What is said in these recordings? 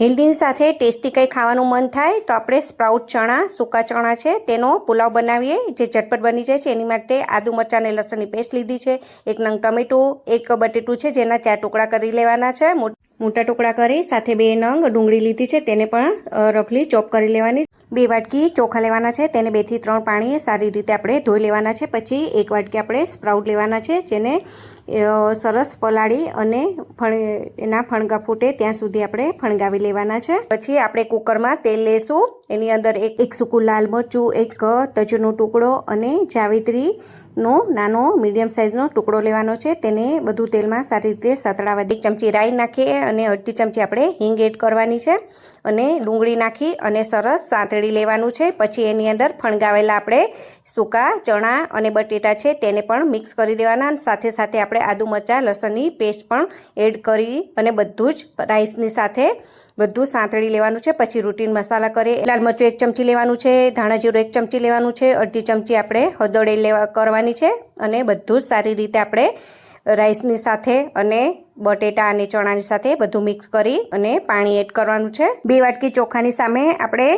હેલ્ધીની સાથે ટેસ્ટી કંઈ ખાવાનું મન થાય તો આપણે સ્પ્રાઉટ ચણા, સૂકા ચણા છે તેનો પુલાવ બનાવીએ જે ઝટપટ બની જાય છે. એની માટે આદુ મરચાં અને લસણની પેસ્ટ લીધી છે, 1 નંગ ટમેટું, 1 બટેટું છે જેના 4 ટુકડા કરી લેવાના છે, મોટા ટુકડા કરી, સાથે 2 નંગ ડુંગળી લીધી છે તેને પણ રફલી ચોપ કરી લેવાની. 2 વાટકી ચોખા લેવાના છે, તેને 2 થી 3 પાણીએ સારી રીતે આપણે ધોઈ લેવાના છે. પછી 1 વાટકી આપણે સ્પ્રાઉટ લેવાના છે, જેને સરસ પલાળી અને એના ફણગા ફૂટે ત્યાં સુધી આપણે ફણગાવી લેવાના છે. પછી આપણે કુકરમાં તેલ લેશું. એની અંદર એક સૂકું લાલ મરચું, 1 તજનો ટુકડો અને જાવિત્રીનો નાનો મીડિયમ સાઇઝનો ટુકડો લેવાનો છે. તેને બધું તેલમાં સારી રીતે સતળાવા દે. 1 ચમચી રાઈ નાખીએ અને અડધી ચમચી આપણે હિંગ એડ કરવાની છે અને ડુંગળી નાખી અને સરસ સાંતળી લેવાનું છે. પછી એની અંદર ફણગાવેલા આપણે સૂકા ચણા અને બટેટા છે તેને પણ મિક્સ કરી દેવાના. સાથે સાથે આપણે આદુ મરચાં લસણની પેસ્ટ પણ એડ કરી અને બધું જ રાઈસની સાથે બધું સાંતળી લેવાનું છે. પછી રૂટીન મસાલા કરીએ. લાલ મરચું 1 ચમચી લેવાનું છે, ધાણા જીરું 1 ચમચી લેવાનું છે, અડધી ચમચી આપણે હળદર કરવાની છે અને બધું જ સારી રીતે આપણે રાઈસની સાથે અને બટેટા અને ચણાની સાથે બધું મિક્સ કરી અને પાણી એડ કરવાનું છે. 2 વાટકી ચોખાની સામે આપણે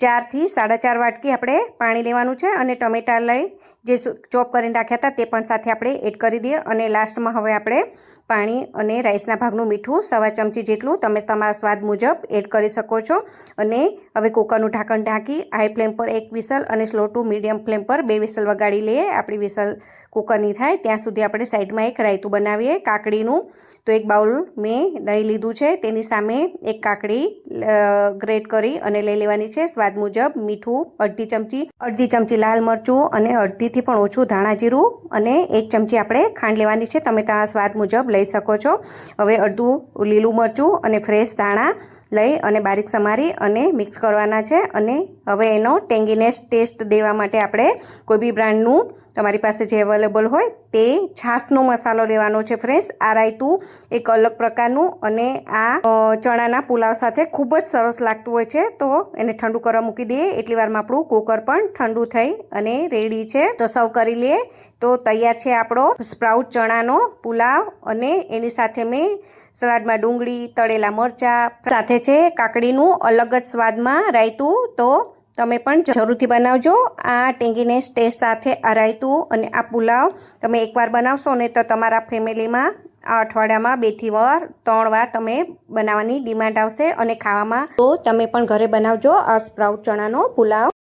4 થી 4.5 વાટકી આપણે પાણી લેવાનું છે અને ટમેટા લઈ જે ચોપ કરીને રાખ્યા હતા તે પણ સાથે આપણે એડ કરી દઈએ. અને લાસ્ટમાં હવે આપણે પાણી અને રાઈસના ભાગનું મીઠું 1/2 ચમચી જેટલું તમે તમારા સ્વાદ મુજબ એડ કરી શકો છો. અને હવે કુકરનું ઢાંકણ ઢાંકી હાઈ ફ્લેમ પર 1 વિસલ અને સ્લો ટુ મીડિયમ ફ્લેમ પર 2 વિસલ વગાડી લઈએ. આપણી વિસલ કુકરની થાય ત્યાં સુધી આપણે સાઈડમાં એક રાયતું બનાવીએ કાકડીનું. તો 1 બાઉલ મેં દહીં લીધું છે, તેની સામે 1 કાકડી ગ્રેટ કરી અને લઈ લેવાની છે. સ્વાદ મુજબ મીઠું, અડધી ચમચી લાલ મરચું અને અડધીથી પણ ઓછું ધાણા જીરું અને 1 ચમચી આપણે ખાંડ લેવાની છે. તમે તમારા સ્વાદ મુજબ લઈ શકો છો. હવે અડધું લીલું મરચું અને ફ્રેશ ધાણા લઈ અને બારીક સમારી અને મિક્સ કરવાના છે. અને હવે એનો ટેંગીનેસ ટેસ્ટ દેવા માટે આપણે કોઈ બી બ્રાન્ડનું તમારી પાસે જે અવેલેબલ હોય તે છાશનો મસાલો લેવાનો છે ફ્રેશ. આ રાયતું એક અલગ પ્રકારનું અને આ ચણાના પુલાવ સાથે ખૂબ જ સરસ લાગતું હોય છે. તો એને ઠંડુ કરવા મૂકી દઈએ. એટલી વારમાં આપણું કુકર પણ ઠંડુ થઈ અને રેડી છે. તો સર્વ કરી લઈએ. તો તૈયાર છે આપણો સ્પ્રાઉટ ચણાનો પુલાવ. અને એની સાથે મેં સલાડમાં ડુંગળી, તળેલા મરચાં, સાથે છે કાકડીનું અલગ જ સ્વાદમાં રાયતું. તો તમે પણ જરૂરથી બનાવજો આ ટેંગીનેસ ટેસ્ટ સાથે આ રાયતું અને આ પુલાવ. તમે એકવાર બનાવશો ને તો તમારા ફેમિલીમાં આ અઠવાડિયામાં 2 થી 3 વાર તમે બનાવવાની ડિમાન્ડ આવશે અને ખાવામાં. તો તમે પણ ઘરે બનાવજો આ સ્પ્રાઉટ ચણાનો પુલાવ.